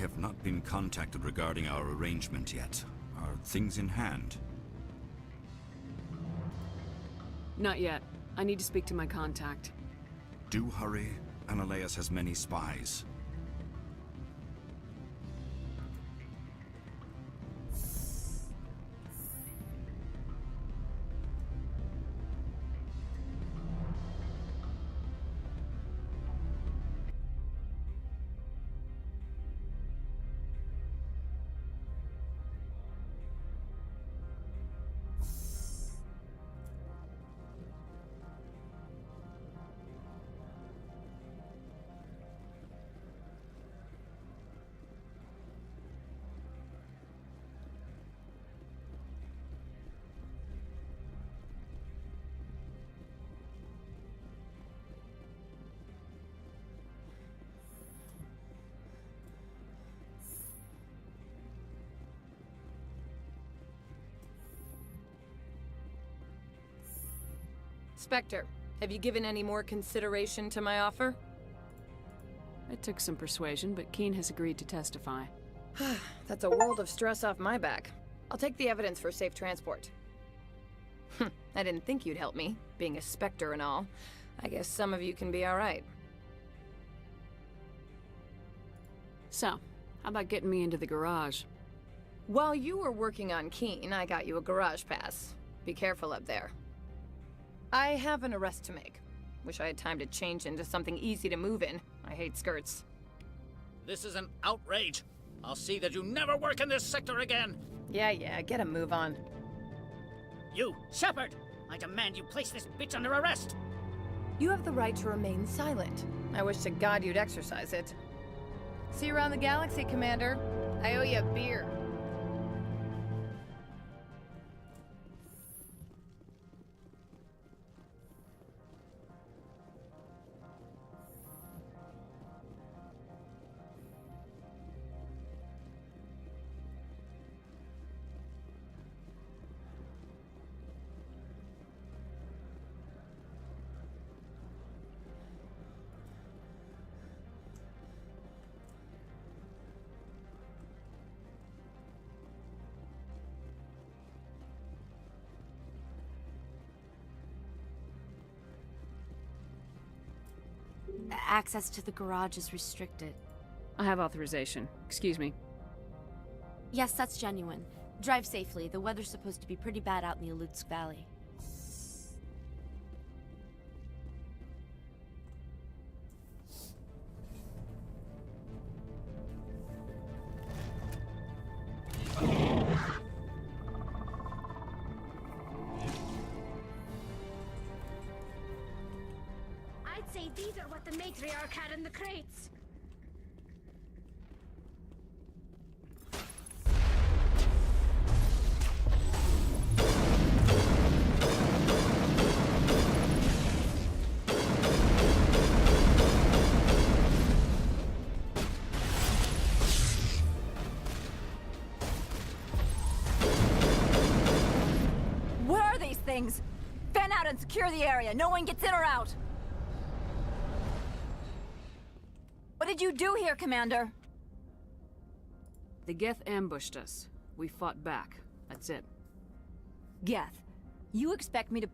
have not been contacted regarding our arrangement yet. Are things in hand? Not yet. I need to speak to my contact. Do hurry. Ananias has many spies. Spectre, have you given any more consideration to my offer? It took some persuasion, but Keen has agreed to testify. That's a world of stress off my back. I'll take the evidence for safe transport. I didn't think you'd help me, being a Spectre and all. I guess some of you can be alright. So, how about getting me into the garage? While you were working on Keen, I got you a garage pass. Be careful up there. I have an arrest to make. Wish I had time to change into something easy to move in. I hate skirts. This is an outrage. I'll see that you never work in this sector again. Yeah, get a move on. You, Shepard! I demand you place this bitch under arrest! You have the right to remain silent. I wish to God you'd exercise it. See you around the galaxy, Commander. I owe you a beer. Access to the garage is restricted. I have authorization. Excuse me. Yes, that's genuine. Drive safely. The weather's supposed to be pretty bad out in the Alutsk Valley. I'd say these are what the matriarch had in the crates. What are these things? Fan out and secure the area. No one gets in or out. What did you do here, Commander? The Geth ambushed us. We fought back. That's it. Geth, you expect me to...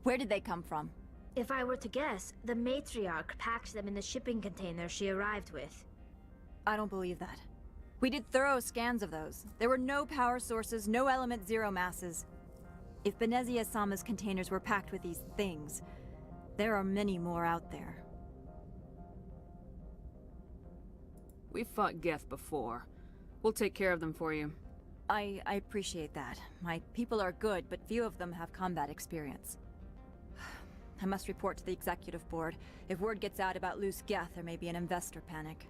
Where did they come from? If I were to guess, the matriarch packed them in the shipping container she arrived with. I don't believe that. We did thorough scans of those. There were no power sources, no element zero masses. If Benezia-sama's containers were packed with these things, there are many more out there. We've fought Geth before. We'll take care of them for you. I appreciate that. My people are good, but few of them have combat experience. I must report to the executive board. If word gets out about loose Geth, there may be an investor panic.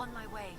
On my way.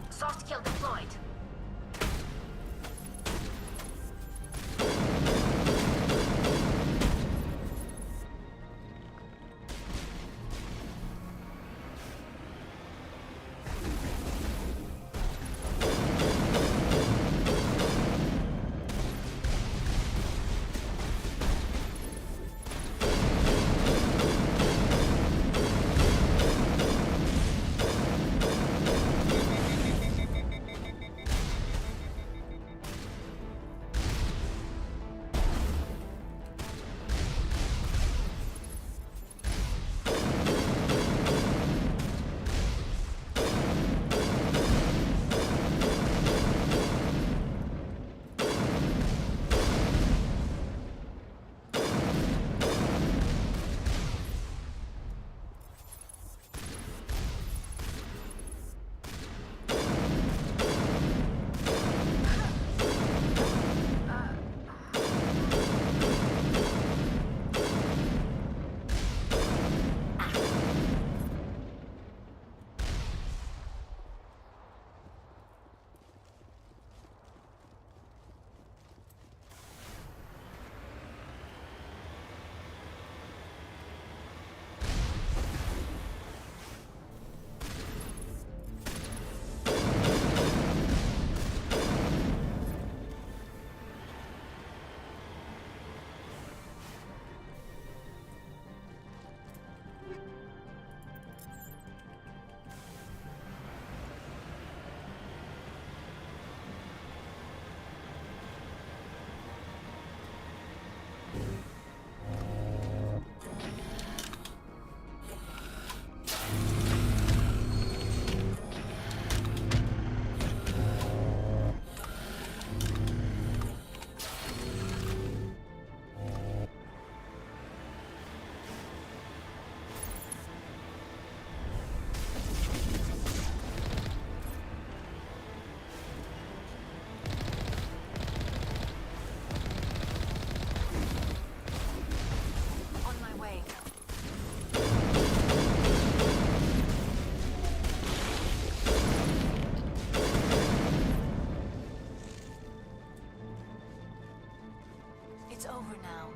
Soft kill deployed. It's over now.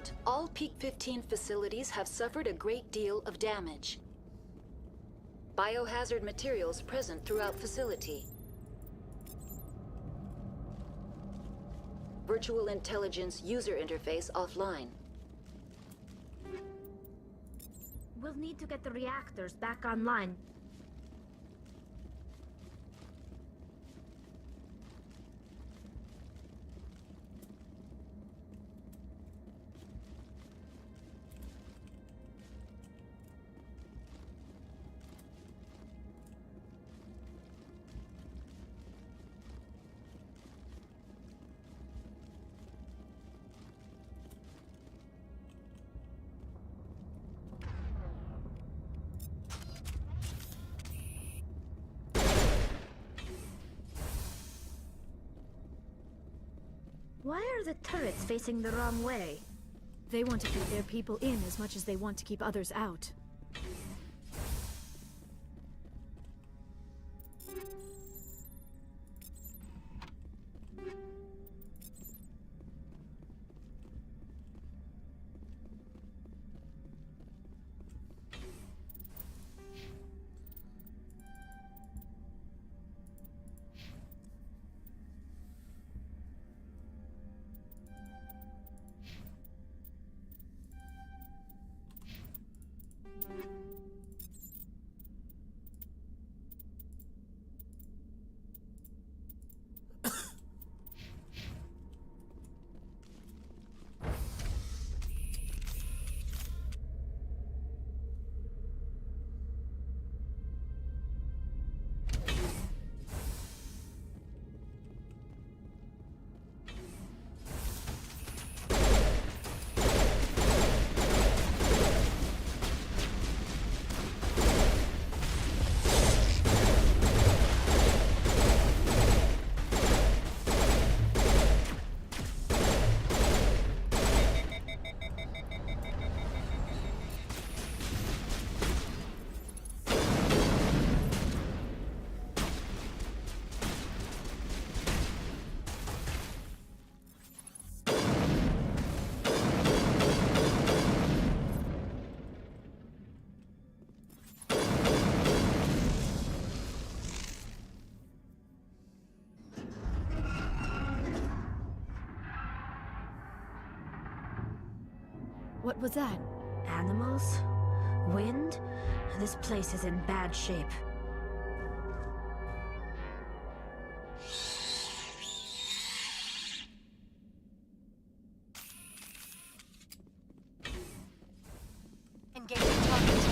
alert. All Peak 15 facilities have suffered a great deal of damage. Biohazard materials present throughout facility. Virtual intelligence user interface offline. We'll need to get the reactors back online. Why are the turrets facing the wrong way? They want to keep their people in as much as they want to keep others out. What was that? Animals? Wind? This place is in bad shape. Engaging target.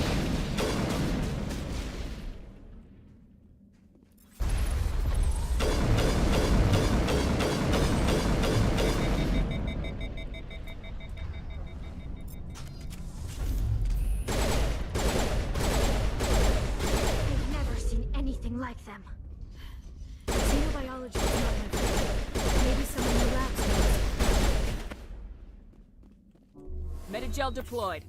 I've never seen anything like them. Xenobiology is not my field. Maybe someone in the labs knows. Metagel deployed.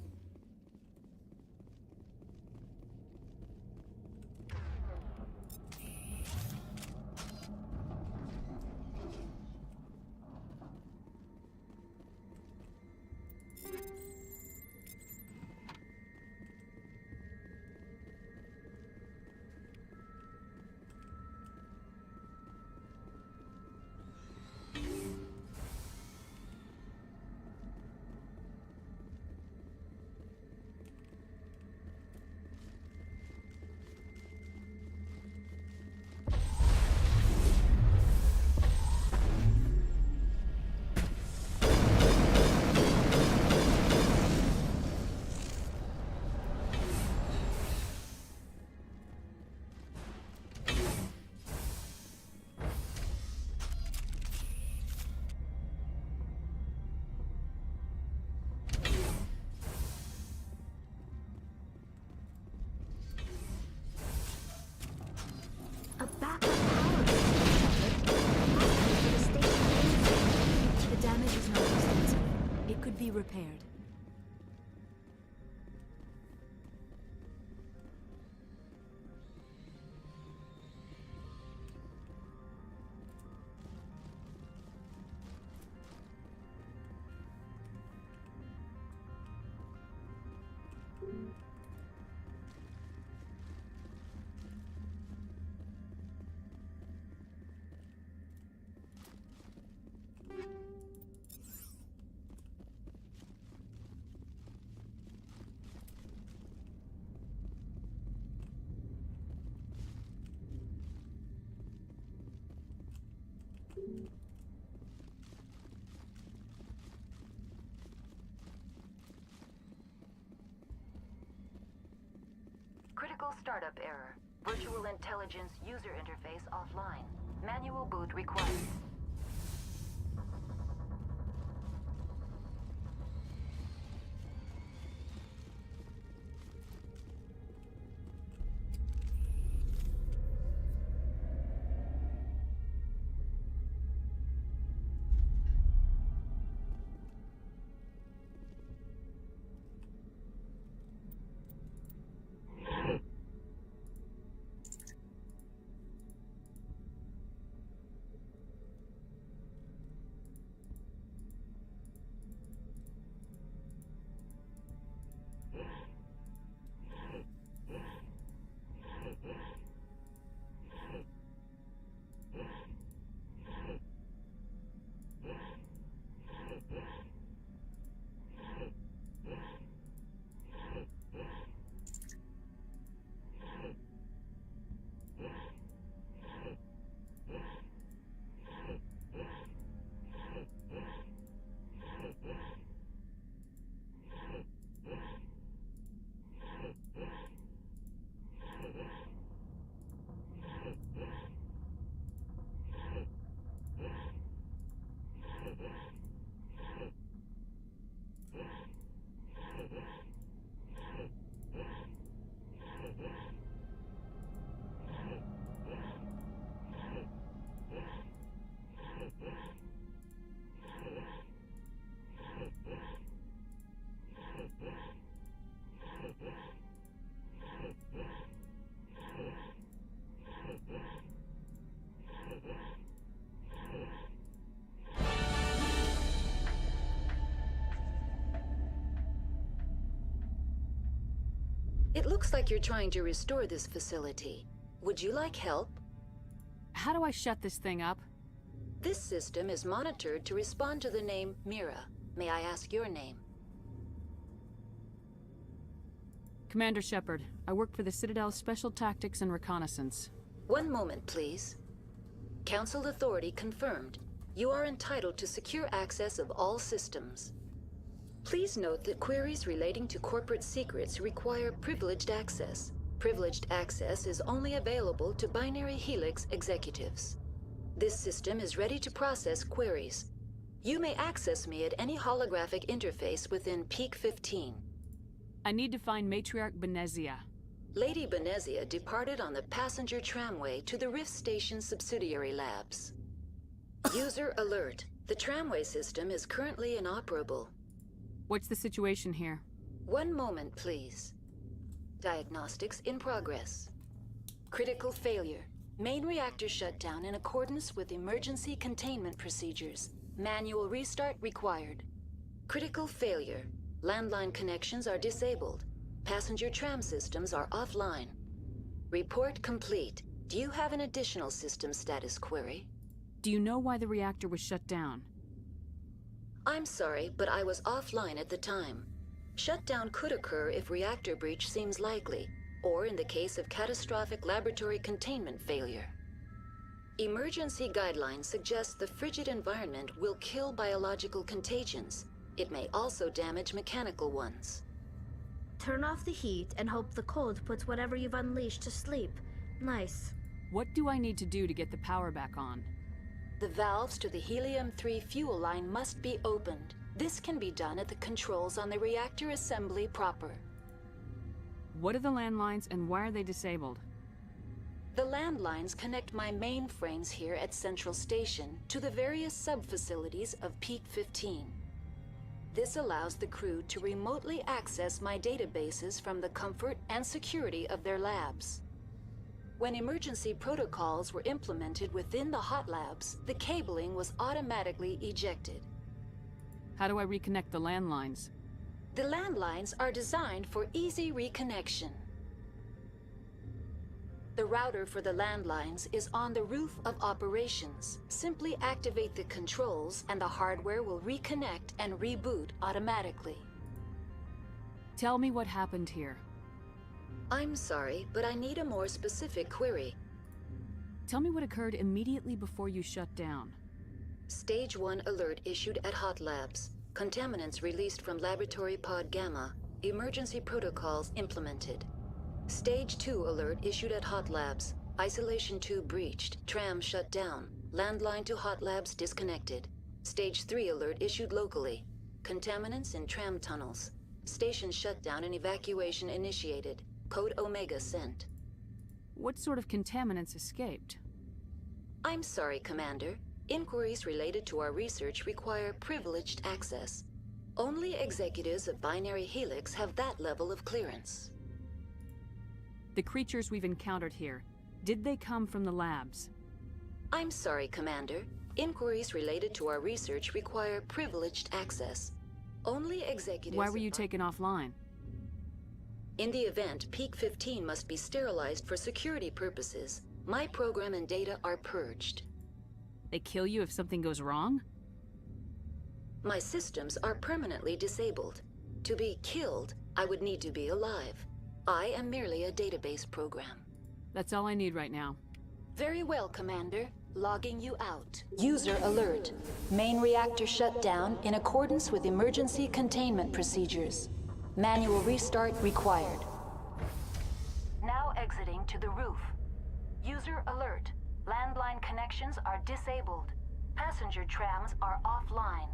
A backup power grid, Shepard. Possibly for the station mainframe. The damage is not extensive. It could be repaired. Critical startup error. Virtual intelligence user interface offline. Manual boot required. It looks like you're trying to restore this facility. Would you like help? How do I shut this thing up? This system is monitored to respond to the name Mira. May I ask your name? Commander Shepard, I work for the Citadel's Special Tactics and Reconnaissance. One moment, please. Council authority confirmed. You are entitled to secure access of all systems. Please note that queries relating to corporate secrets require privileged access. Privileged access is only available to Binary Helix executives. This system is ready to process queries. You may access me at any holographic interface within Peak 15. I need to find Matriarch Benezia. Lady Benezia departed on the passenger tramway to the Rift Station subsidiary labs. User alert. The tramway system is currently inoperable. What's the situation here? One moment, please. Diagnostics in progress. Critical failure. Main reactor shut down in accordance with emergency containment procedures. Manual restart required. Critical failure. Landline connections are disabled. Passenger tram systems are offline. Report complete. Do you have an additional system status query? Do you know why the reactor was shut down? I'm sorry, but I was offline at the time. Shutdown could occur if reactor breach seems likely, or in the case of catastrophic laboratory containment failure. Emergency guidelines suggest the frigid environment will kill biological contagions. It may also damage mechanical ones. Turn off the heat and hope the cold puts whatever you've unleashed to sleep. Nice. What do I need to do to get the power back on? The valves to the Helium-3 fuel line must be opened. This can be done at the controls on the reactor assembly proper. What are the landlines and why are they disabled? The landlines connect my mainframes here at Central Station to the various sub-facilities of Peak 15. This allows the crew to remotely access my databases from the comfort and security of their labs. When emergency protocols were implemented within the hot labs, the cabling was automatically ejected. How do I reconnect the landlines? The landlines are designed for easy reconnection. The router for the landlines is on the roof of operations. Simply activate the controls and the hardware will reconnect and reboot automatically. Tell me what happened here. I'm sorry, but I need a more specific query. Tell me what occurred immediately before you shut down. Stage 1 alert issued at Hot Labs. Contaminants released from Laboratory Pod Gamma. Emergency protocols implemented. Stage 2 alert issued at Hot Labs. Isolation tube breached. Tram shut down. Landline to Hot Labs disconnected. Stage 3 alert issued locally. Contaminants in tram tunnels. Station shutdown and evacuation initiated. Code Omega sent. What sort of contaminants escaped? I'm sorry, Commander. Inquiries related to our research require privileged access. Only executives of Binary Helix have that level of clearance. The creatures we've encountered here, did they come from the labs? I'm sorry, Commander. Inquiries related to our research require privileged access. Only executives... Why were you taken offline? In the event, Peak 15 must be sterilized for security purposes. My program and data are purged. They kill you if something goes wrong? My systems are permanently disabled. To be killed, I would need to be alive. I am merely a database program. That's all I need right now. Very well, Commander. Logging you out. User alert. Main reactor shut down in accordance with emergency containment procedures. Manual restart required. Now exiting to the roof. User alert. Landline connections are disabled. Passenger trams are offline.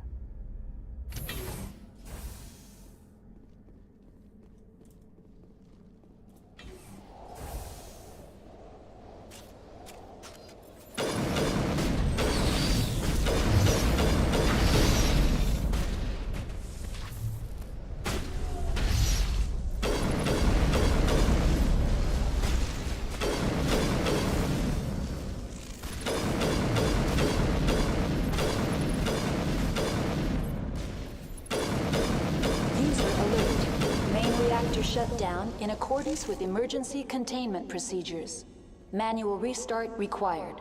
Shut down in accordance with emergency containment procedures. Manual restart required.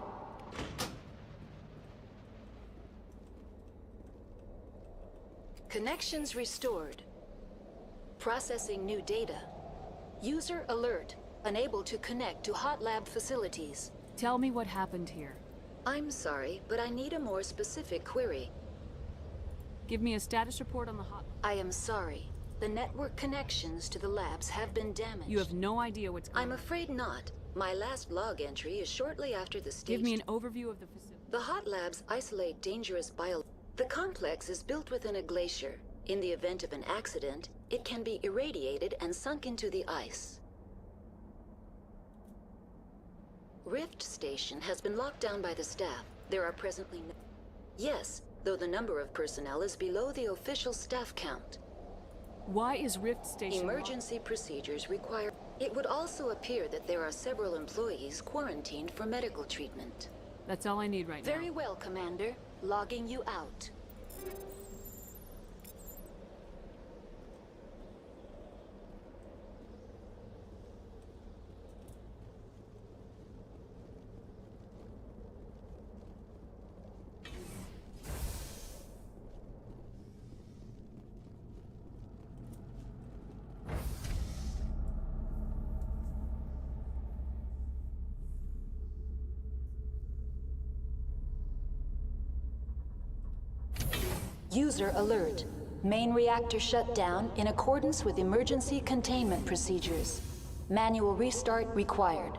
Connections restored. Processing new data. User alert. Unable to connect to Hot Lab facilities. Tell me what happened here. I'm sorry, but I need a more specific query. Give me a status report on the hot... I am sorry. The network connections to the labs have been damaged. You have no idea what's going on. I'm afraid not. My last log entry is shortly after the stage... Give me an overview of the facility. The hot labs isolate dangerous bio... The complex is built within a glacier. In the event of an accident, it can be irradiated and sunk into the ice. Rift Station has been locked down by the staff. There are presently no... Yes, though the number of personnel is below the official staff count. Why is Rift Station Emergency procedures require... It would also appear that there are several employees quarantined for medical treatment. That's all I need right now. Very well, Commander. Logging you out. User alert. Main reactor shut down in accordance with emergency containment procedures. Manual restart required.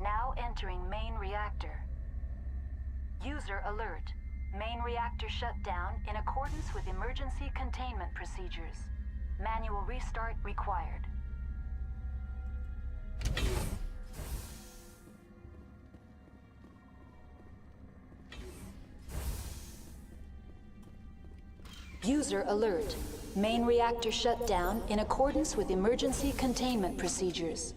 Now entering main reactor. User alert. Main reactor shut down in accordance with emergency containment procedures. Manual restart required. User alert. Main reactor shut down in accordance with emergency containment procedures.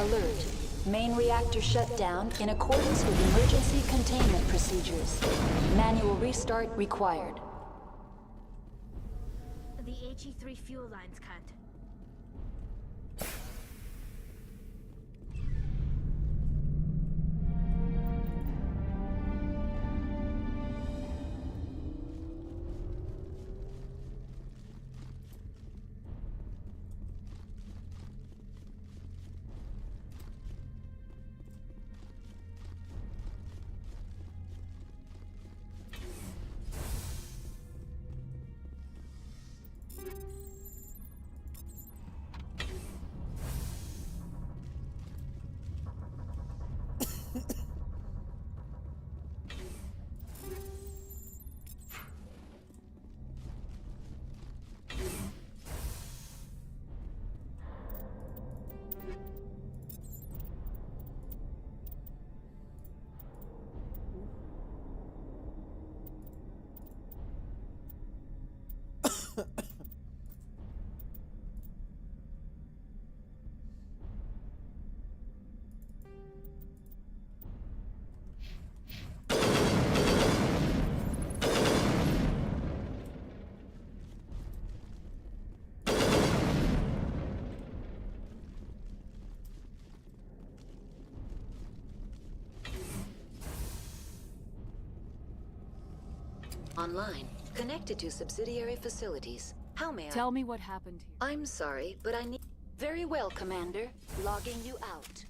alert. Main reactor shut down in accordance with emergency containment procedures. Manual restart required. The HE3 fuel line's cut. Online. Connected to subsidiary facilities. How may I... Tell me what happened here. I'm sorry, but I need... Very well, Commander. Logging you out.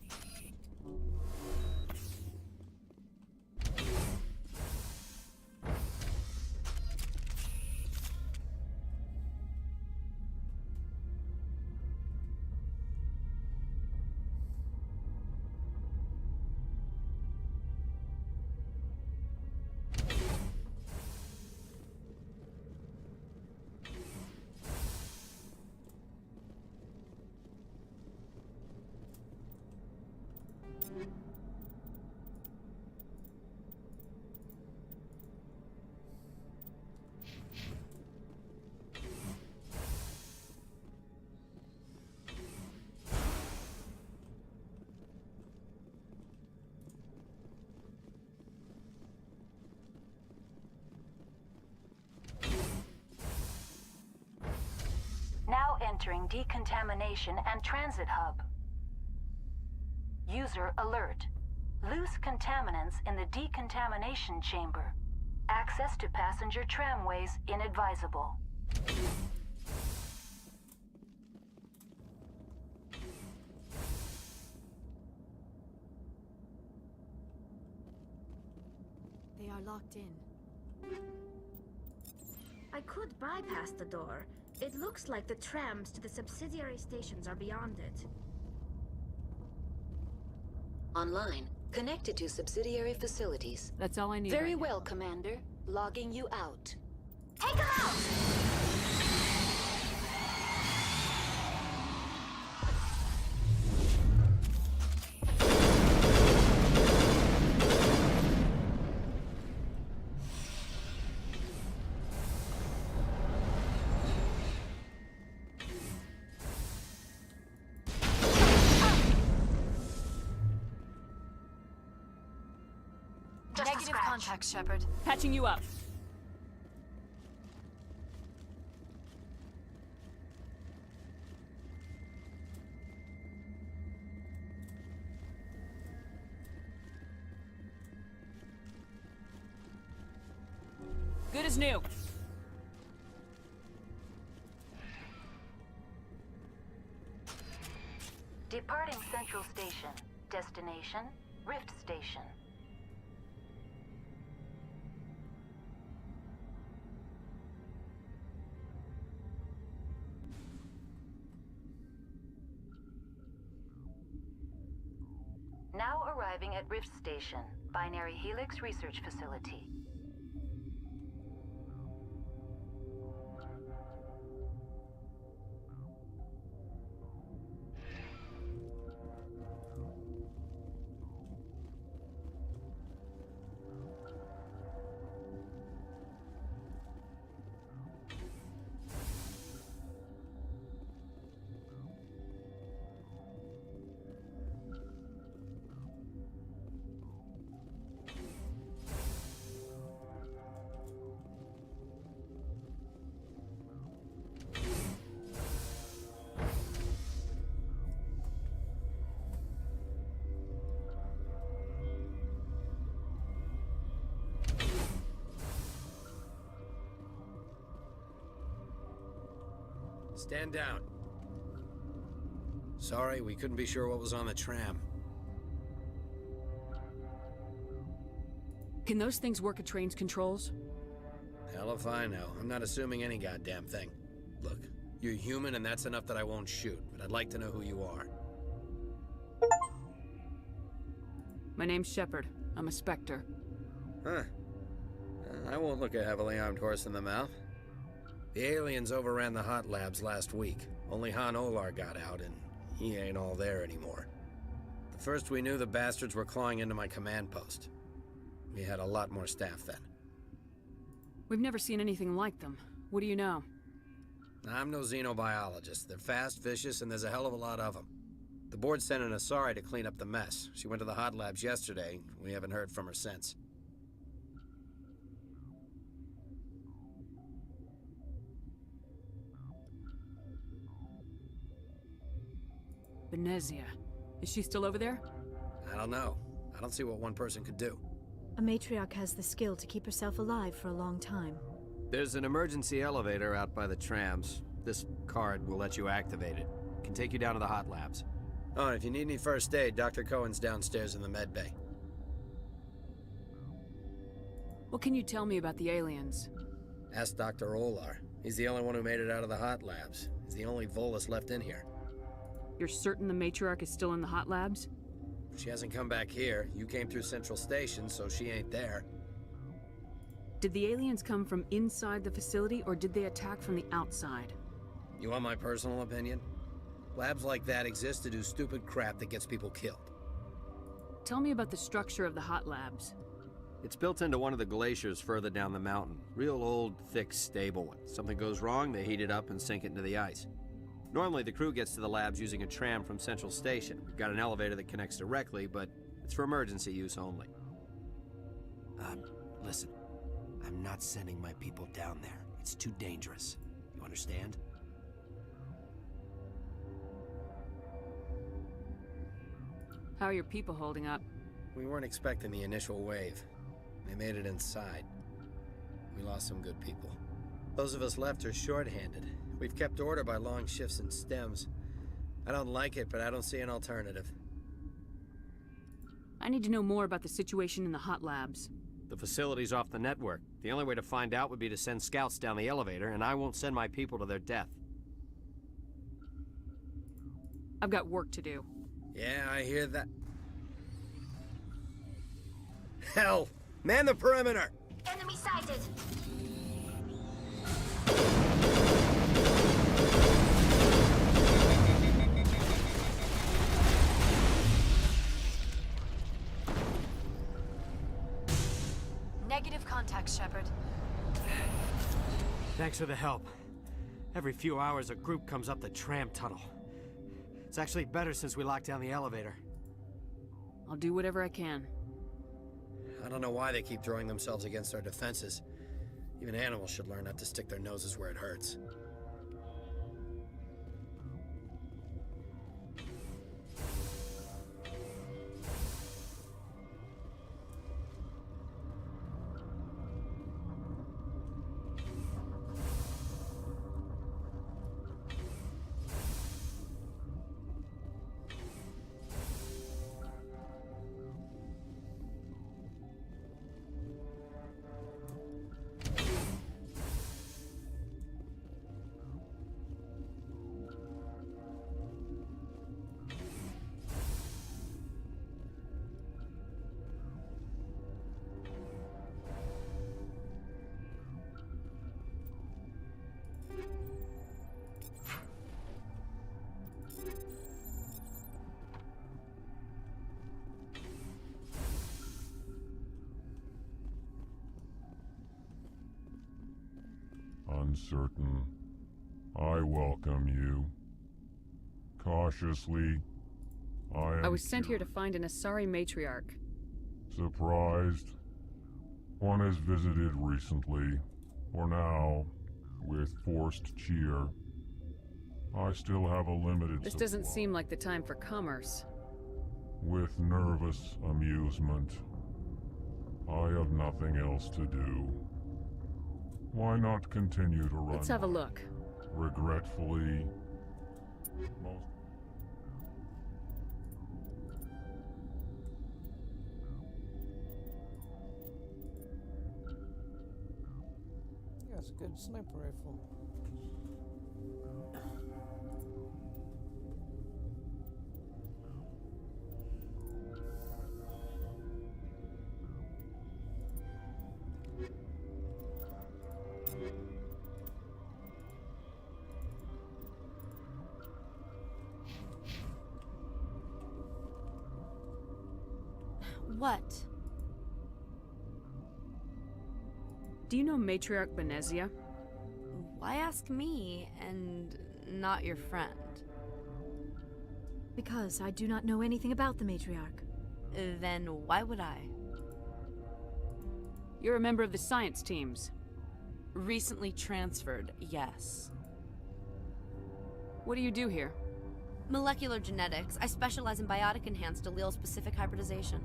Now entering decontamination and transit hub. User alert. Loose contaminants in the decontamination chamber. Access to passenger tramways inadvisable. They are locked in. I could bypass the door. It looks like the trams to the subsidiary stations are beyond it. Online. Connected to subsidiary facilities. That's all I need. Very right now. well, Commander. Logging you out. Take her out! Negative contact, Shepard. Patching you up. Good as new. Departing Central Station. Destination, Rift Station. Now arriving at Rift Station, Binary Helix Research Facility. Stand down. Sorry, we couldn't be sure what was on the tram. Can those things work at train's controls? Hell if I know. I'm not assuming any goddamn thing. Look, you're human and that's enough that I won't shoot, but I'd like to know who you are. My name's Shepard. I'm a Spectre. Huh. I won't look a heavily armed horse in the mouth. The aliens overran the hot labs last week. Only Han Olar got out, and he ain't all there anymore. The first we knew, the bastards were clawing into my command post. We had a lot more staff then. We've never seen anything like them. What do you know? I'm no xenobiologist. They're fast, vicious, and there's a hell of a lot of them. The board sent an Asari to clean up the mess. She went to the hot labs yesterday. We haven't heard from her since. Venezia. Is she still over there? I don't know. I don't see what one person could do. A matriarch has the skill to keep herself alive for a long time. There's an emergency elevator out by the trams. This card will let you activate it. It can take you down to the hot labs. Oh, and if you need any first aid, Dr. Cohen's downstairs in the med bay. What can you tell me about the aliens? Ask Dr. Olar. He's the only one who made it out of the hot labs. He's the only Volus left in here. You're certain the matriarch is still in the hot labs? She hasn't come back here. You came through Central Station, so she ain't there. Did the aliens come from inside the facility, or did they attack from the outside? You want my personal opinion? Labs like that exist to do stupid crap that gets people killed. Tell me about the structure of the hot labs. It's built into one of the glaciers further down the mountain. Real old, thick, stable one. Something goes wrong, they heat it up and sink it into the ice. Normally, the crew gets to the labs using a tram from Central Station. We've got an elevator that connects directly, but it's for emergency use only. Listen. I'm not sending my people down there. It's too dangerous. You understand? How are your people holding up? We weren't expecting the initial wave. They made it inside. We lost some good people. Those of us left are short-handed. We've kept order by long shifts and stems. I don't like it, but I don't see an alternative. I need to know more about the situation in the hot labs. The facility's off the network. The only way to find out would be to send scouts down the elevator, and I won't send my people to their death. I've got work to do. Yeah, I hear that. Hell! Man the perimeter! Enemy sighted! Negative contact, Shepard. Thanks for the help. Every few hours, a group comes up the tram tunnel. It's actually better since we locked down the elevator. I'll do whatever I can. I don't know why they keep throwing themselves against our defenses. Even animals should learn not to stick their noses where it hurts. Uncertain. I welcome you. Cautiously, I was sent here to find an Asari matriarch. Surprised? One has visited recently, for now, with forced cheer. I still have a limited This supply. doesn't seem like the time for commerce. With nervous amusement. I have nothing else to do. Why not continue to run? Let's have a look. regretfully, most... Yeah, it's a good sniper rifle. What? Do you know Matriarch Benezia? Why ask me and not your friend? Because I do not know anything about the matriarch. Then why would I? You're a member of the science teams. Recently transferred, yes. What do you do here? Molecular genetics. I specialize in biotic-enhanced allele-specific hybridization.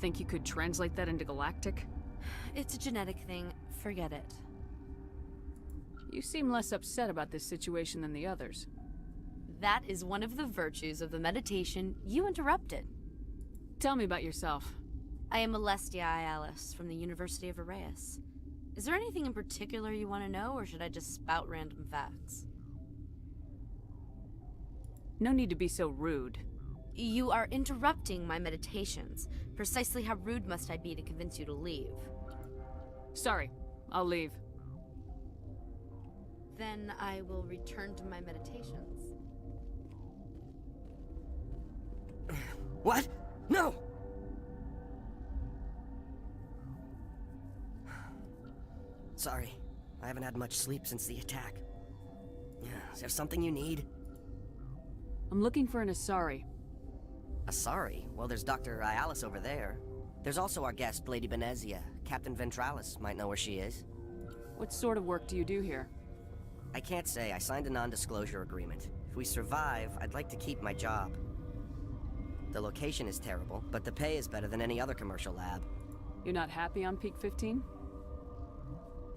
Think you could translate that into galactic? It's a genetic thing. Forget it. You seem less upset about this situation than the others. That is one of the virtues of the meditation you interrupted. Tell me about yourself. I am Alestia Ialis from the University of Arraeus. Is there anything in particular you want to know, or should I just spout random facts? No need to be so rude. You are interrupting my meditations. Precisely how rude must I be to convince you to leave? Sorry, I'll leave. Then I will return to my meditations. What? No! Sorry, I haven't had much sleep since the attack. Is there something you need? I'm looking for an Asari. Asari? Well, there's Dr. Ialis over there. There's also our guest, Lady Benezia. Captain Ventralis might know where she is. What sort of work do you do here? I can't say. I signed a non-disclosure agreement. If we survive, I'd like to keep my job. The location is terrible, but the pay is better than any other commercial lab. You're not happy on Peak 15?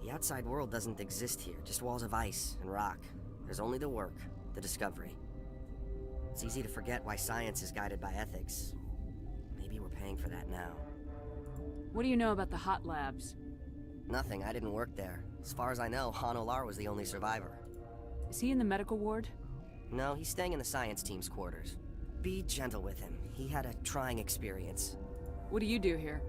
The outside world doesn't exist here, just walls of ice and rock. There's only the work, the discovery. It's easy to forget why science is guided by ethics. Maybe we're paying for that now. What do you know about the hot labs? Nothing, I didn't work there. As far as I know, Han Olar was the only survivor. Is he in the medical ward? No, he's staying in the science team's quarters. Be gentle with him. He had a trying experience. What do you do here?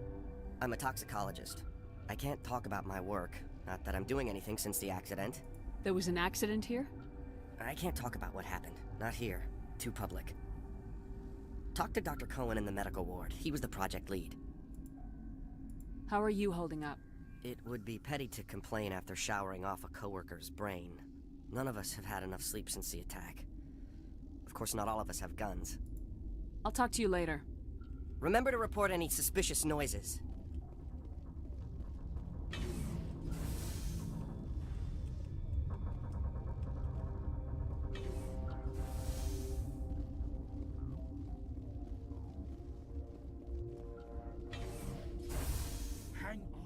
I'm a toxicologist. I can't talk about my work. Not that I'm doing anything since the accident. There was an accident here? I can't talk about what happened. Not here. Too public. Talk to Dr. Cohen in the medical ward. He was the project lead. How are you holding up? It would be petty to complain after showering off a coworker's brain. None of us have had enough sleep since the attack. Of course, not all of us have guns. I'll talk to you later. Remember to report any suspicious noises. Hang on.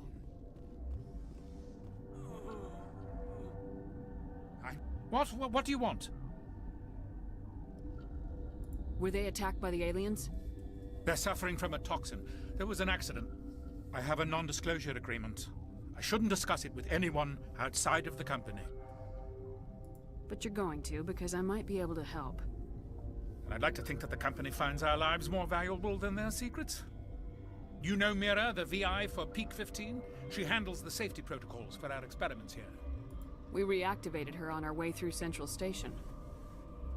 What do you want? Were they attacked by the aliens? They're suffering from a toxin. There was an accident. I have a non-disclosure agreement. I shouldn't discuss it with anyone outside of the company. But you're going to, because I might be able to help. And I'd like to think that the company finds our lives more valuable than their secrets. You know Mira, the VI for Peak 15? She handles the safety protocols for our experiments here. We reactivated her on our way through Central Station.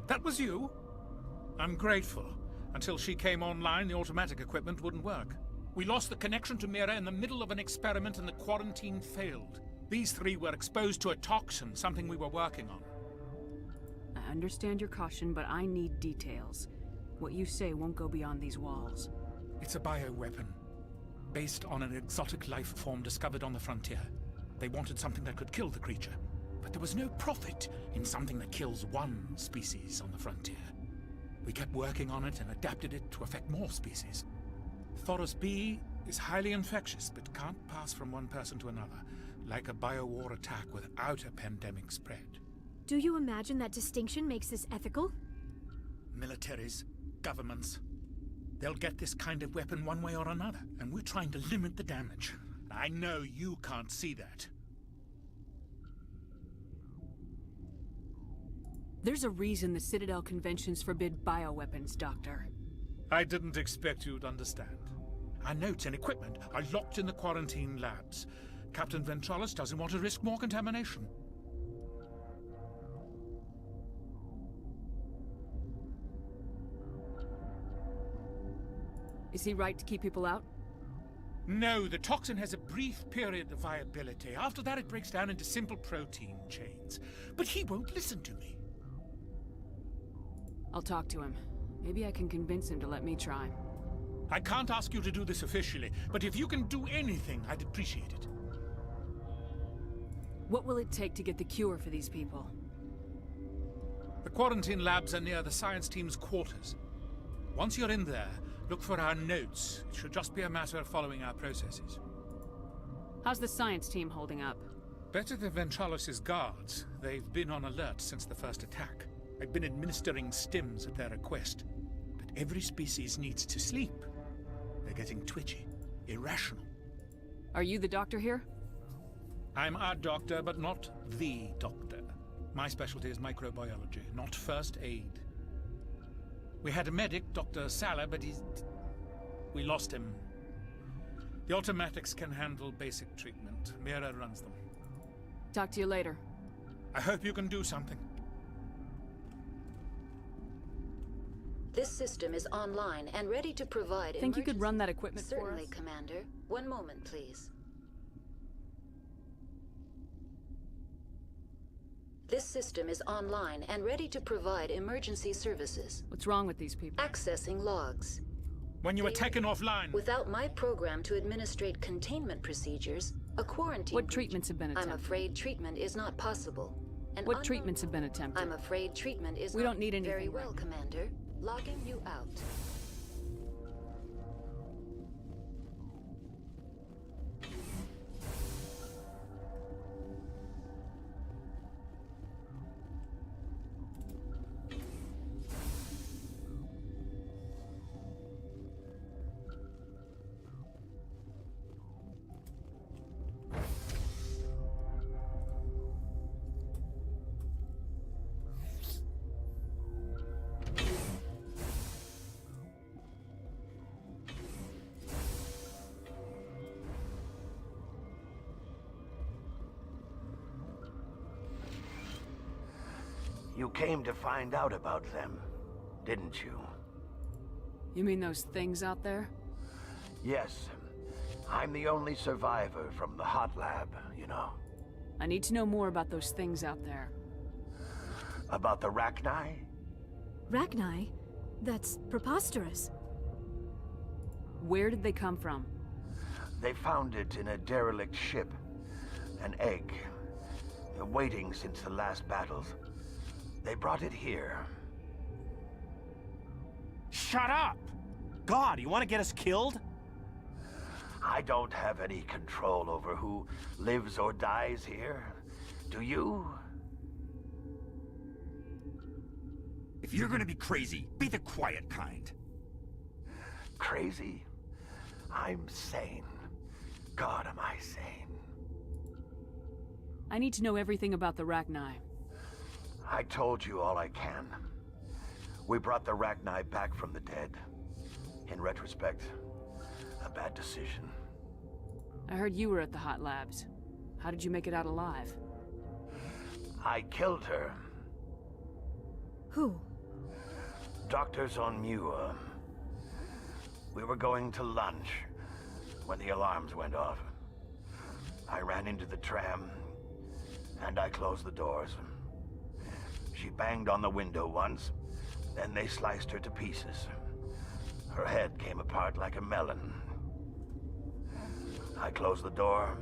That was you? I'm grateful. Until she came online, the automatic equipment wouldn't work. We lost the connection to Mira in the middle of an experiment and the quarantine failed. These three were exposed to a toxin, something we were working on. I understand your caution, but I need details. What you say won't go beyond these walls. It's a bioweapon, based on an exotic life form discovered on the frontier. They wanted something that could kill the creature, but there was no profit in something that kills one species on the frontier. We kept working on it and adapted it to affect more species. Thoros B is highly infectious, but can't pass from one person to another. like a biowar attack without a pandemic spread. Do you imagine that distinction makes this ethical? Militaries, governments, they'll get this kind of weapon one way or another, and we're trying to limit the damage. I know you can't see that. There's a reason the Citadel conventions forbid bioweapons, Doctor. I didn't expect you'd understand. Our notes and equipment are locked in the quarantine labs. Captain Ventralis doesn't want to risk more contamination. Is he right to keep people out? No, the toxin has a brief period of viability. After that, it breaks down into simple protein chains. But he won't listen to me. I'll talk to him. Maybe I can convince him to let me try. I can't ask you to do this officially, but if you can do anything, I'd appreciate it. What will it take to get the cure for these people? The quarantine labs are near the science team's quarters. Once you're in there, look for our notes. It should just be a matter of following our processes. How's the science team holding up? Better than Ventralis' guards. They've been on alert since the first attack. I've been administering stims at their request. But every species needs to sleep. They're getting twitchy, irrational. Are you the doctor here? I'm a doctor, but not the doctor. My specialty is microbiology, not first aid. We had a medic, Dr. Salah, but we lost him. The automatics can handle basic treatment. Mira runs them. Talk to you later. I hope you can do something. This system is online and ready to provide. Think you could run that equipment for us? Certainly, Commander. One moment, please. This system is online and ready to provide emergency services. What's wrong with these people? Accessing logs. When you were taken offline. Without my program to administrate containment procedures, a quarantine. What treatments have been attempted? I'm afraid treatment is not possible. What treatments have been attempted? I'm afraid treatment is We don't need anything. Very well, Commander. Logging you out. You came to find out about them, didn't you? You mean those things out there? Yes. I'm the only survivor from the hot lab, you know. I need to know more about those things out there. About the Rachni? Rachni? That's preposterous. Where did they come from? They found it in a derelict ship. An egg. Waiting since the last battles. They brought it here. Shut up! God, you want to get us killed? I don't have any control over who lives or dies here. Do you? If you're gonna be crazy, be the quiet kind. Crazy? I'm sane. God, am I sane. I need to know everything about the Rachni. I told you all I can. We brought the Rachni back from the dead. In retrospect, a bad decision. I heard you were at the hot labs. How did you make it out alive? I killed her. Who? Doctors on Muir. We were going to lunch when the alarms went off. I ran into the tram, and I closed the doors. She banged on the window once, then they sliced her to pieces. Her head came apart like a melon. I closed the door.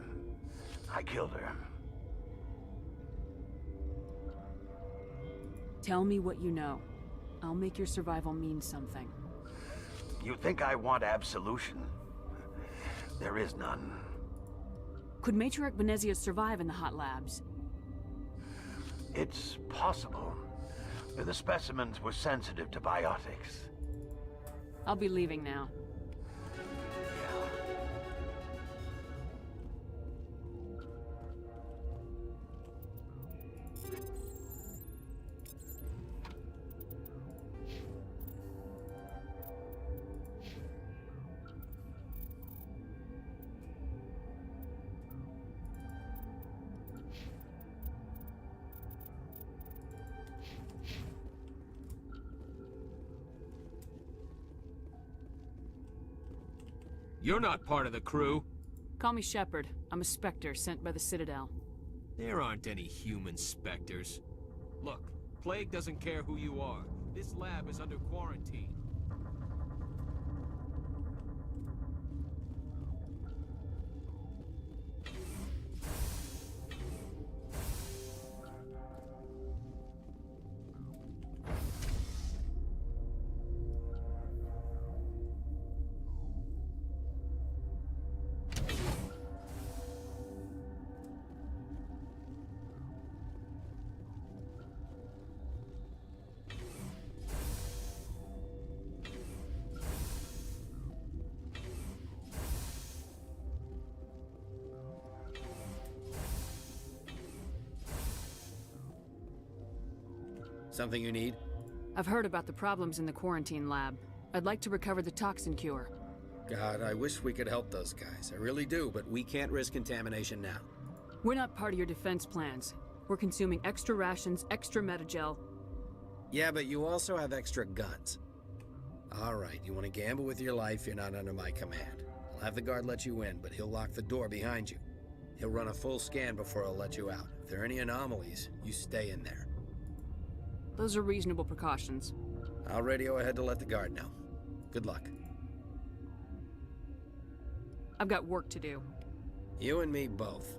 I killed her. Tell me what you know. I'll make your survival mean something. You think I want absolution? There is none. Could Matriarch Benezia survive in the hot labs? It's possible. The specimens were sensitive to biotics. I'll be leaving now. You're not part of the crew. Call me Shepard. I'm a Spectre sent by the Citadel. There aren't any human specters. Look, Plague doesn't care who you are. This lab is under quarantine. Something you need? I've heard about the problems in the quarantine lab. I'd like to recover the toxin cure. God, I wish we could help those guys. I really do, but we can't risk contamination now. We're not part of your defense plans. We're consuming extra rations, extra metagel. Yeah, but you also have extra guns. All right, you want to gamble with your life, you're not under my command. I'll have the guard let you in, but he'll lock the door behind you. He'll run a full scan before he'll let you out. If there are any anomalies, you stay in there. Those are reasonable precautions. I'll radio ahead to let the guard know. Good luck. I've got work to do. You and me both.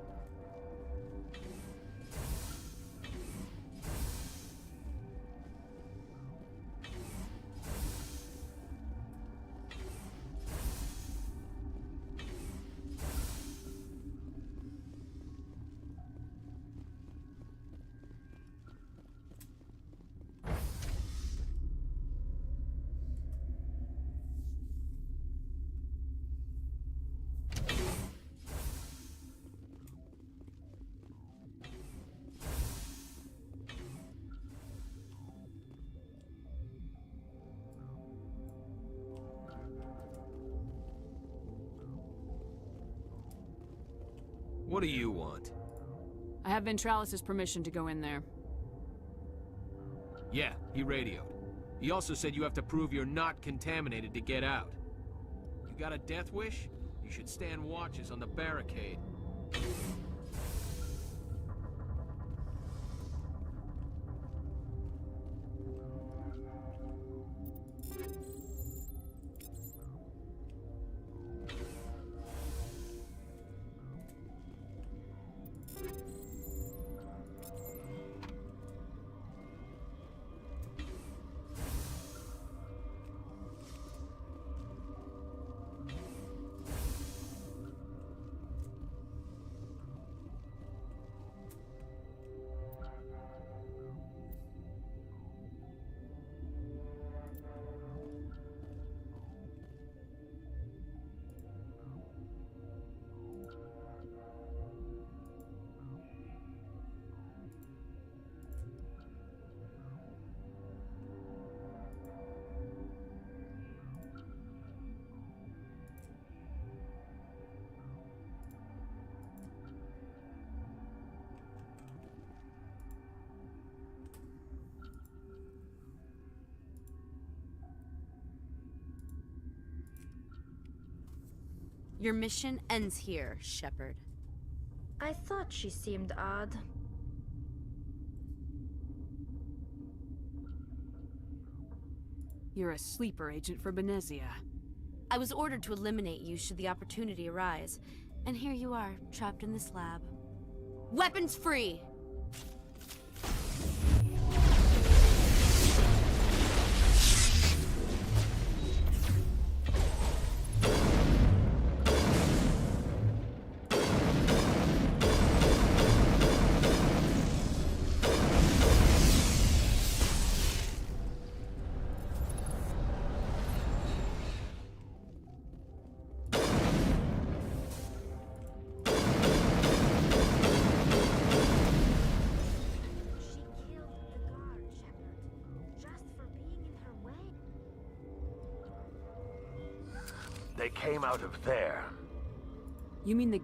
What do you want? I have Ventralis' permission to go in there. Yeah, he radioed. He also said you have to prove you're not contaminated to get out. You got a death wish? You should stand watches on the barricade. Your mission ends here, Shepard. I thought she seemed odd. You're a sleeper agent for Benezia. I was ordered to eliminate you should the opportunity arise, and here you are, trapped in this lab. Weapons free! They came out of there. You mean the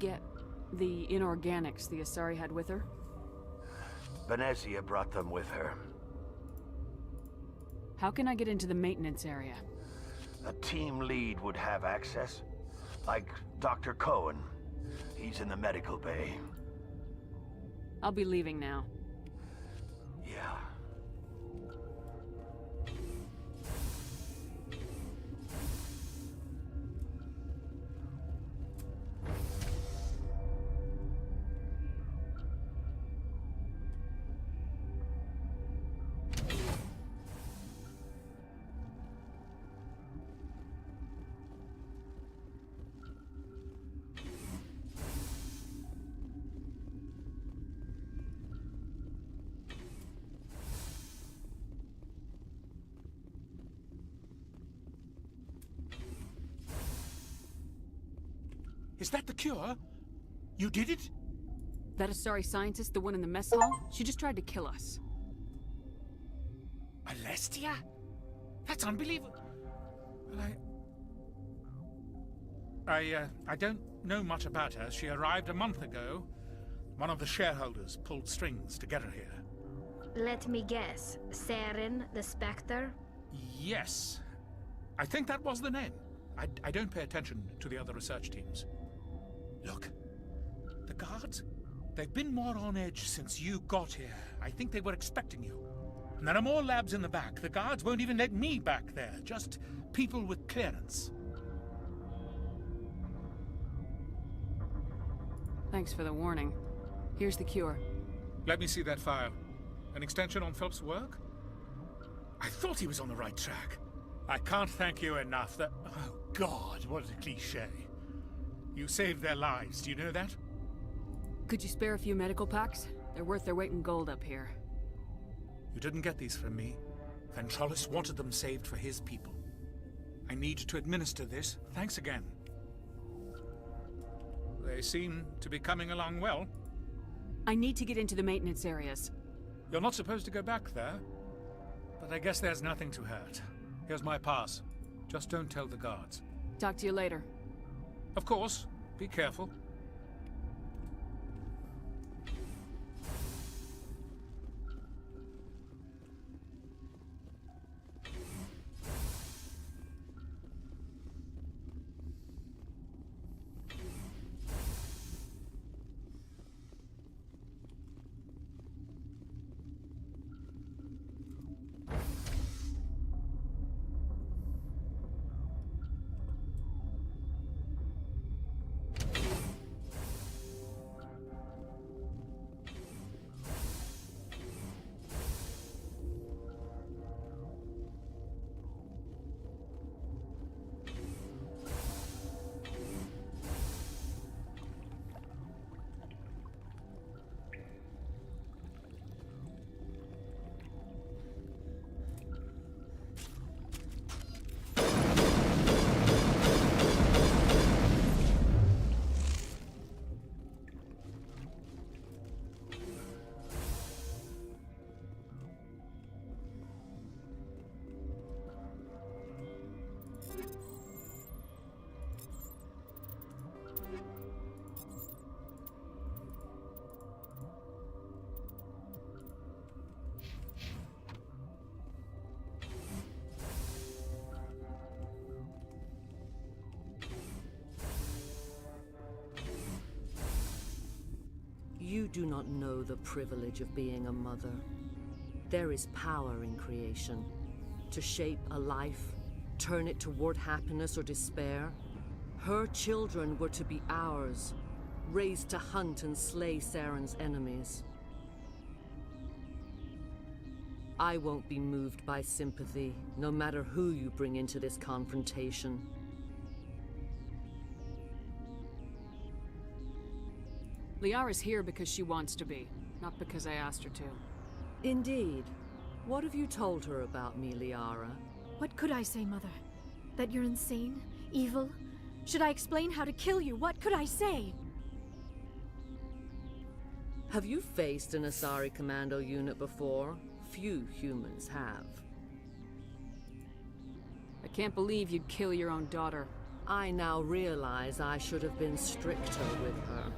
inorganics the Asari had with her? Venezia brought them with her. How can I get into the maintenance area? A team lead would have access. Like Dr. Cohen. He's in the medical bay. I'll be leaving now. Yeah. Is that the cure? You did it? That Asari scientist, the one in the mess hall? She just tried to kill us. Alestia? That's unbelievable. I don't know much about her. She arrived a month ago. One of the shareholders pulled strings to get her here. Let me guess. Saren, the Spectre? Yes. I think that was the name. I don't pay attention to the other research teams. Look, the guards, they've been more on edge since you got here. I think they were expecting you. And there are more labs in the back. The guards won't even let me back there. Just people with clearance. Thanks for the warning. Here's the cure. Let me see that file. An extension on Phelps' work? I thought he was on the right track. I can't thank you enough. That... Oh, God, what a cliché. You saved their lives, do you know that? Could you spare a few medical packs? They're worth their weight in gold up here. You didn't get these from me. Ventrolis wanted them saved for his people. I need to administer this. Thanks again. They seem to be coming along well. I need to get into the maintenance areas. You're not supposed to go back there. But I guess there's nothing to hurt. Here's my pass. Just don't tell the guards. Talk to you later. Of course. Be careful. You do not know the privilege of being a mother. There is power in creation. To shape a life, turn it toward happiness or despair. Her children were to be ours, raised to hunt and slay Saren's enemies. I won't be moved by sympathy, no matter who you bring into this confrontation. Liara's here because she wants to be, not because I asked her to. Indeed. What have you told her about me, Liara? What could I say, Mother? That you're insane? Evil? Should I explain how to kill you? What could I say? Have you faced an Asari commando unit before? Few humans have. I can't believe you'd kill your own daughter. I now realize I should have been stricter with her.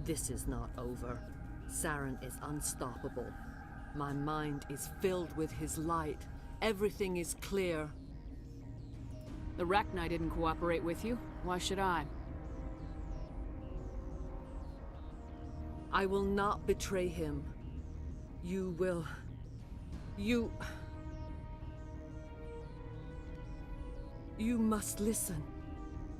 This is not over. Saren is unstoppable. My mind is filled with his light. Everything is clear. The Rachni didn't cooperate with you. Why should I? I will not betray him. You will... You must listen.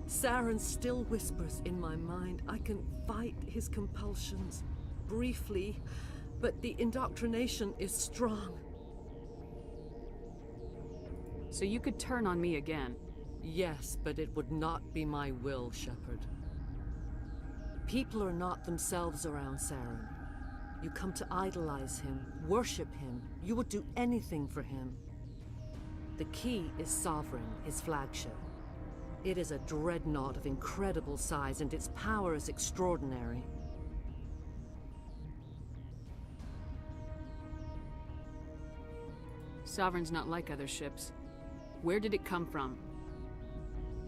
Saren still whispers in my mind. I can fight his compulsions, briefly, but the indoctrination is strong. So you could turn on me again? Yes, but it would not be my will, Shepard. People are not themselves around Saren. You come to idolize him, worship him. You would do anything for him. The key is Sovereign, his flagship. It is a dreadnought of incredible size, and its power is extraordinary. Sovereign's not like other ships. Where did it come from?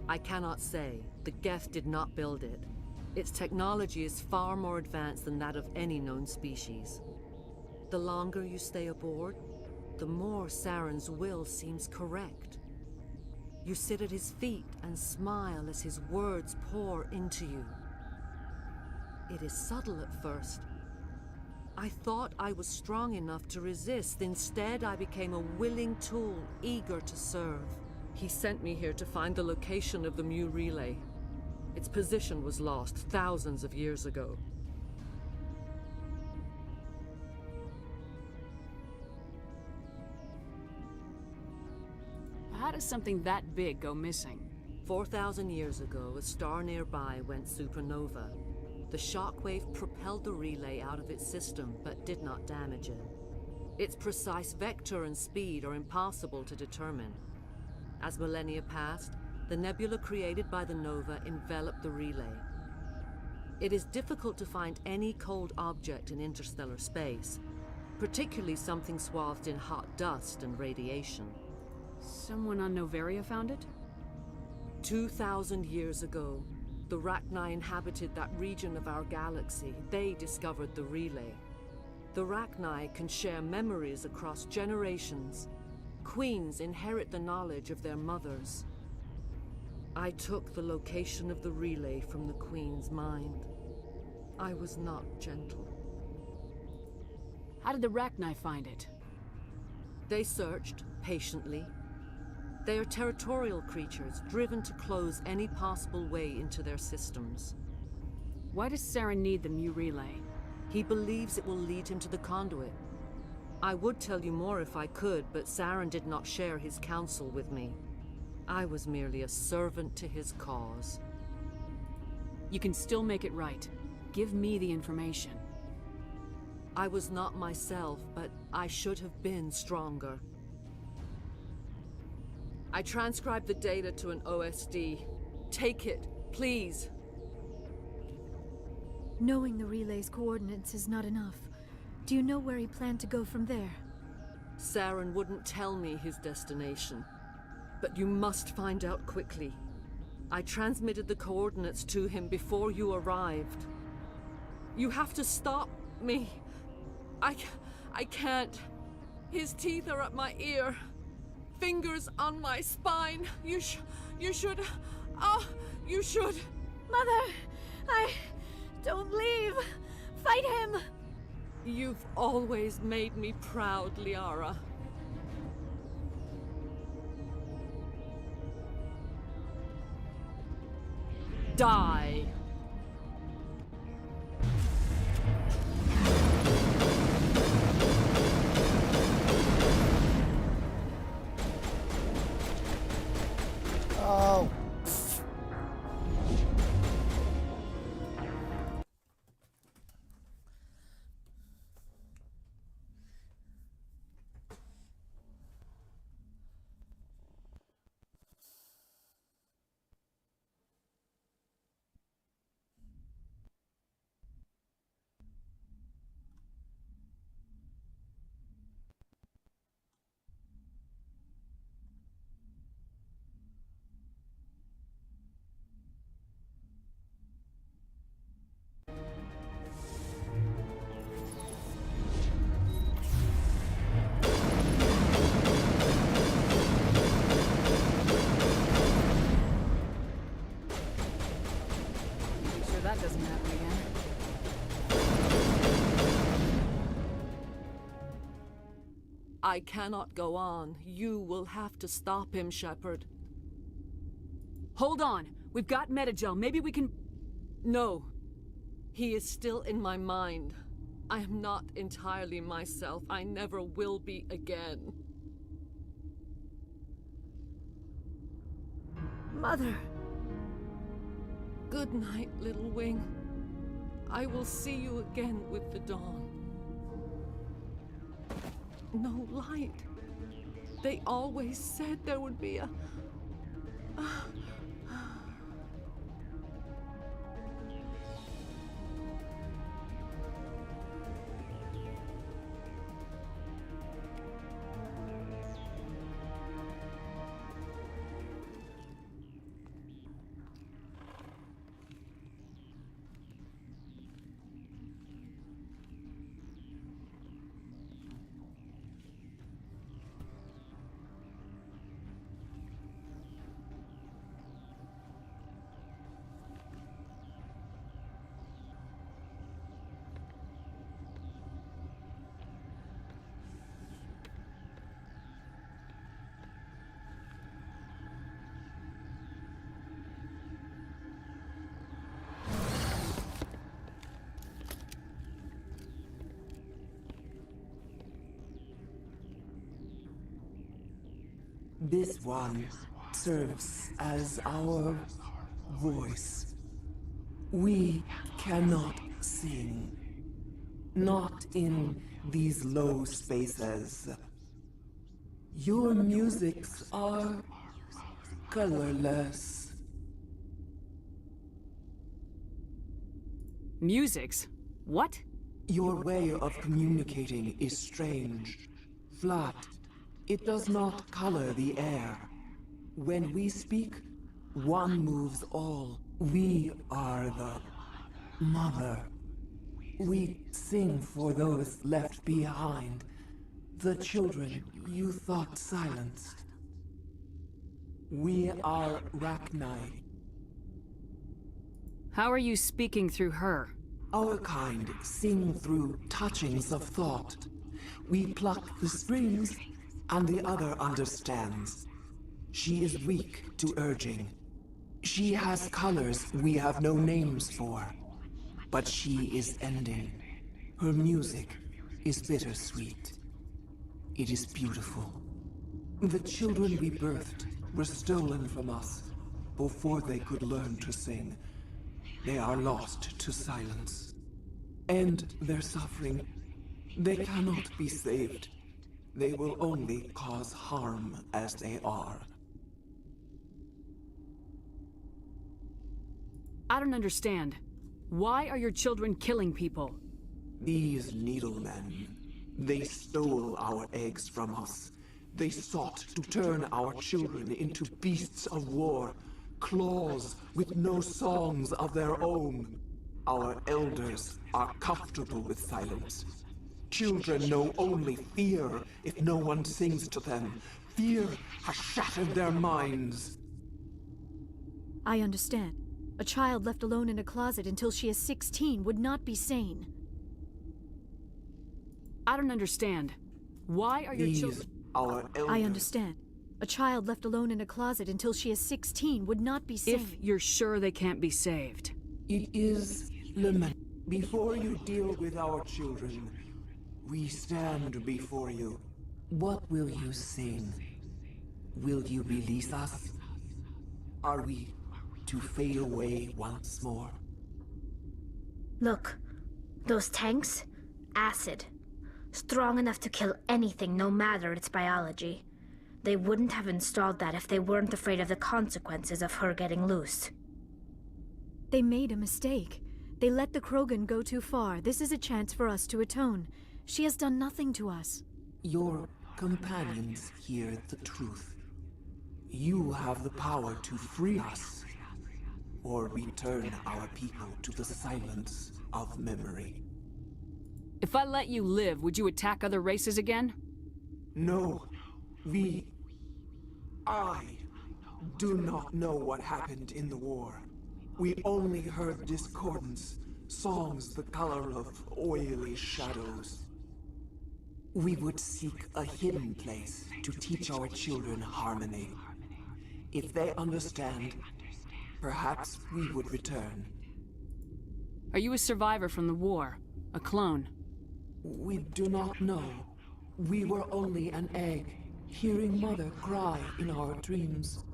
I cannot say. The Geth did not build it. Its technology is far more advanced than that of any known species. The longer you stay aboard, the more Saren's will seems correct. You sit at his feet and smile as his words pour into you. It is subtle at first. I thought I was strong enough to resist. Instead, I became a willing tool, eager to serve. He sent me here to find the location of the Mu relay. Its position was lost thousands of years ago. How does something that big go missing? 4,000 years ago, a star nearby went supernova. The shockwave propelled the relay out of its system, but did not damage it. Its precise vector and speed are impossible to determine. As millennia passed, the nebula created by the nova enveloped the relay. It is difficult to find any cold object in interstellar space, particularly something swathed in hot dust and radiation. Someone on Noveria found it? 2,000 years ago, the Rachni inhabited that region of our galaxy. They discovered the relay. The Rachni can share memories across generations. Queens inherit the knowledge of their mothers. I took the location of the relay from the Queen's mind. I was not gentle. How did the Rachni find it? They searched, patiently. They are territorial creatures, driven to close any possible way into their systems. Why does Saren need the Mu relay? He believes it will lead him to the conduit. I would tell you more if I could, but Saren did not share his counsel with me. I was merely a servant to his cause. You can still make it right. Give me the information. I was not myself, but I should have been stronger. I transcribed the data to an OSD. Take it, please. Knowing the relay's coordinates is not enough. Do you know where he planned to go from there? Saren wouldn't tell me his destination. But you must find out quickly. I transmitted the coordinates to him before you arrived. You have to stop me. I can't. His teeth are at my ear. Fingers on my spine. You should... Oh, you should... Mother! Don't leave! Fight him! You've always made me proud, Liara. Die! Oh! That doesn't happen again. I cannot go on. You will have to stop him, Shepard. Hold on. We've got Metagel. Maybe we can... No. He is still in my mind. I am not entirely myself. I never will be again. Mother! Good night, little wing. I will see you again with the dawn. No light. They always said there would be a... This one serves as our voice. We cannot sing. Not in these low spaces. Your musics are colorless. Musics? What? Your way of communicating is strange. Flat. It does not color the air. When we speak, one moves all. We are the mother. We sing for those left behind. The children you thought silenced. We are Rachni. How are you speaking through her? Our kind sing through touchings of thought. We pluck the strings, and the other understands. She is weak to urging. She has colors we have no names for. But she is ending. Her music is bittersweet. It is beautiful. The children we birthed were stolen from us before they could learn to sing. They are lost to silence. And their suffering, they cannot be saved. They will only cause harm as they are. I don't understand. Why are your children killing people? These needlemen, they stole our eggs from us. They sought to turn our children into beasts of war, claws with no songs of their own. Our elders are comfortable with silence. Children know only fear if no one sings to them. Fear has shattered their minds. I understand. A child left alone in a closet until she is 16 would not be sane. I don't understand. Why are your children... I understand. A child left alone in a closet until she is 16 would not be sane. If you're sure they can't be saved. It is lament. Before you deal with our children, we stand before you. What will you sing? Will you release us? Are we to fade away once more? Look, those tanks? Acid. Strong enough to kill anything, no matter its biology. They wouldn't have installed that if they weren't afraid of the consequences of her getting loose. They made a mistake. They let the Krogan go too far. This is a chance for us to atone. She has done nothing to us. Your companions hear the truth. You have the power to free us, or return our people to the silence of memory. If I let you live, would you attack other races again? No. I do not know what happened in the war. We only heard discordance, songs the color of oily shadows. We would seek a hidden place to teach our children harmony. If they understand, perhaps we would return. Are you a survivor from the war? A clone? We do not know. We were only an egg, hearing Mother cry in our dreams.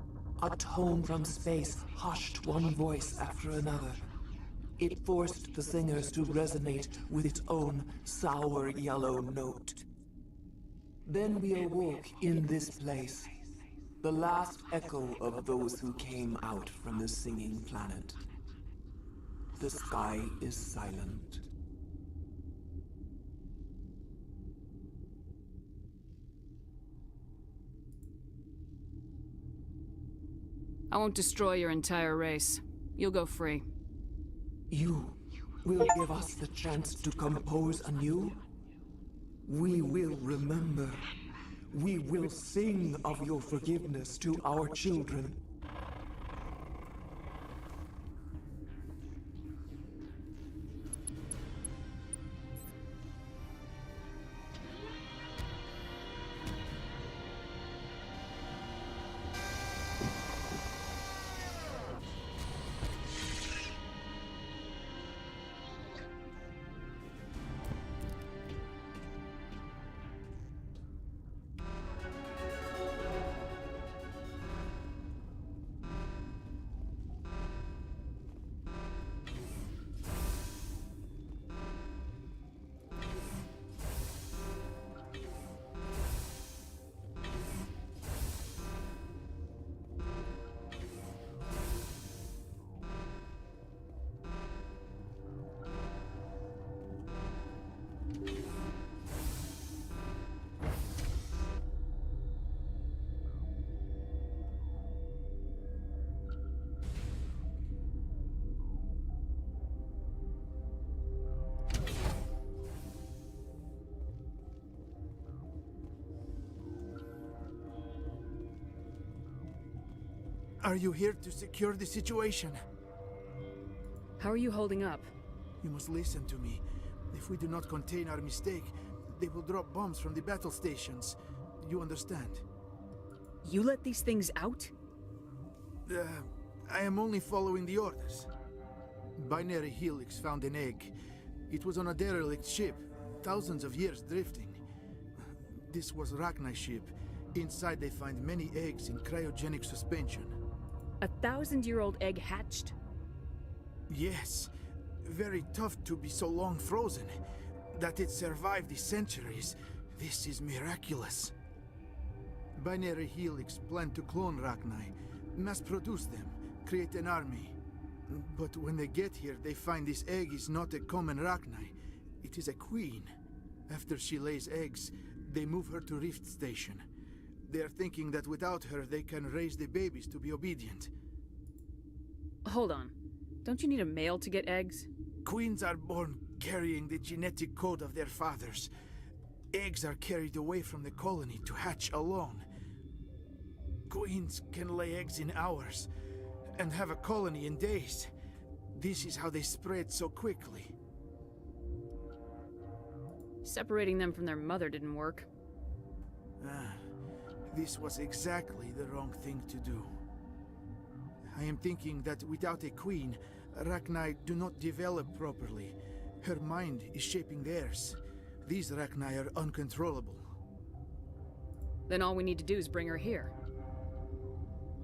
A tone from space hushed one voice after another. It forced the singers to resonate with its own sour yellow note. Then we awoke in this place, the last echo of those who came out from the singing planet. The sky is silent. I won't destroy your entire race. You'll go free. You will give us the chance to compose anew? We will remember. We will sing of your forgiveness to our children. Are you here to secure the situation? How are you holding up? You must listen to me. If we do not contain our mistake, they will drop bombs from the battle stations. You understand? You let these things out? I am only following the orders. Binary Helix found an egg. It was on a derelict ship, thousands of years drifting. This was Rachni's ship. Inside they find many eggs in cryogenic suspension. 1,000-year-old egg hatched? Yes. Very tough to be so long frozen. That it survived the centuries. This is miraculous. Binary Helix planned to clone Rachni, mass produce them, create an army. But when they get here, they find this egg is not a common Rachni. It is a queen. After she lays eggs, they move her to Rift Station. They are thinking that without her, they can raise the babies to be obedient. Hold on. Don't you need a male to get eggs? Queens are born carrying the genetic code of their fathers. Eggs are carried away from the colony to hatch alone. Queens can lay eggs in hours and have a colony in days. This is how they spread so quickly. Separating them from their mother didn't work. This was exactly the wrong thing to do. I am thinking that without a queen, Rachni do not develop properly. Her mind is shaping theirs. These Rachni are uncontrollable. Then all we need to do is bring her here.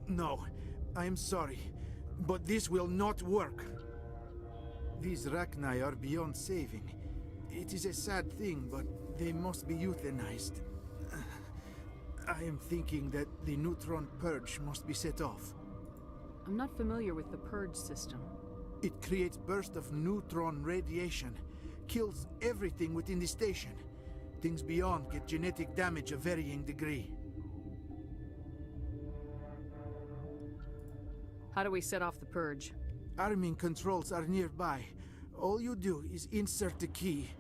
No, I am sorry, but this will not work. These Rachni are beyond saving. It is a sad thing, but they must be euthanized. I am thinking that the neutron purge must be set off. I'm not familiar with the purge system. It creates bursts of neutron radiation, kills everything within the station. Things beyond get genetic damage of varying degree. How do we set off the purge? Arming controls are nearby. All you do is insert the key.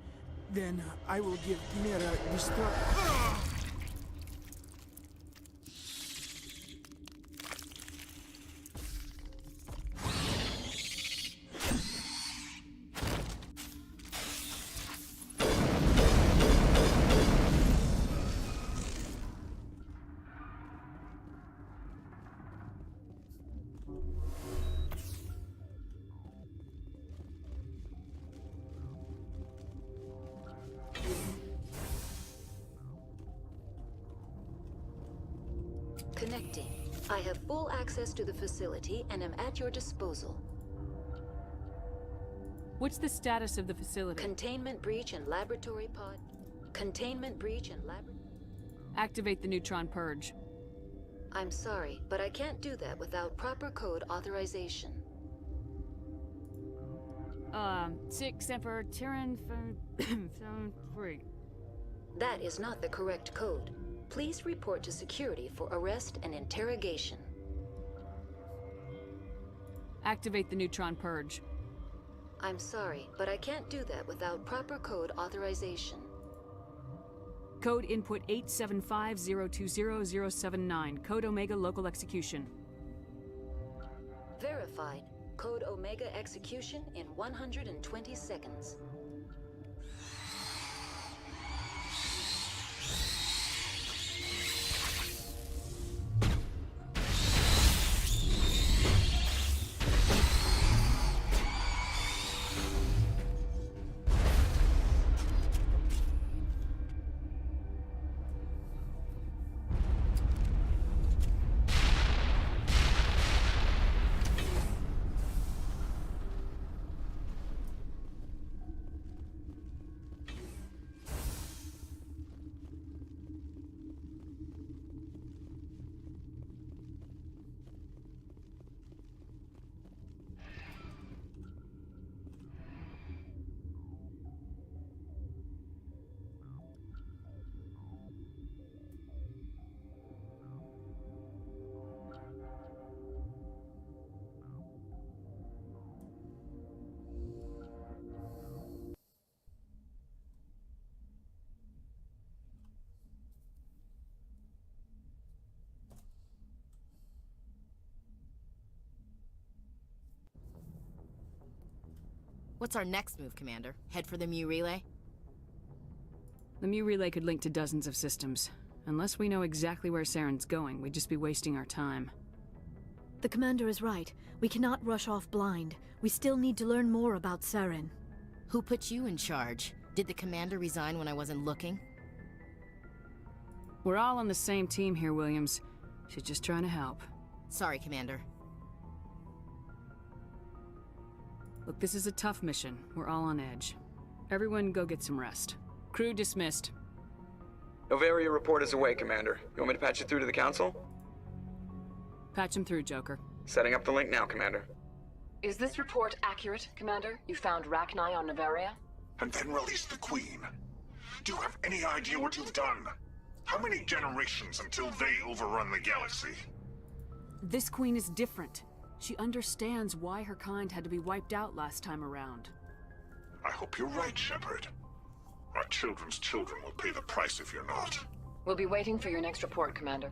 Then I will give Mira destruct... Connecting. I have full access to the facility and am at your disposal. What's the status of the facility? Containment breach and laboratory pod. Containment breach and laboratory... Activate the neutron purge. I'm sorry, but I can't do that without proper code authorization. 6 Emperor Tyrann 3. That is not the correct code. Please report to security for arrest and interrogation. Activate the neutron purge. I'm sorry, but I can't do that without proper code authorization. Code input 875020079. Code Omega local execution. Verified. Code Omega execution in 120 seconds. What's our next move, Commander? Head for the Mu relay? The Mu relay could link to dozens of systems. Unless we know exactly where Saren's going, we'd just be wasting our time. The commander is right. We cannot rush off blind. We still need to learn more about Saren. Who put you in charge? Did the commander resign when I wasn't looking? We're all on the same team here, Williams. She's just trying to help. Sorry, Commander. Look, this is a tough mission. We're all on edge. Everyone go get some rest. Crew dismissed. Novaria report is away, Commander. You want me to patch it through to the Council? Patch him through, Joker. Setting up the link now, Commander. Is this report accurate, Commander? You found Rachni on Novaria? And then released the Queen. Do you have any idea what you've done? How many generations until they overrun the galaxy? This Queen is different. She understands why her kind had to be wiped out last time around. I hope you're right, Shepard. Our children's children will pay the price if you're not. We'll be waiting for your next report, Commander.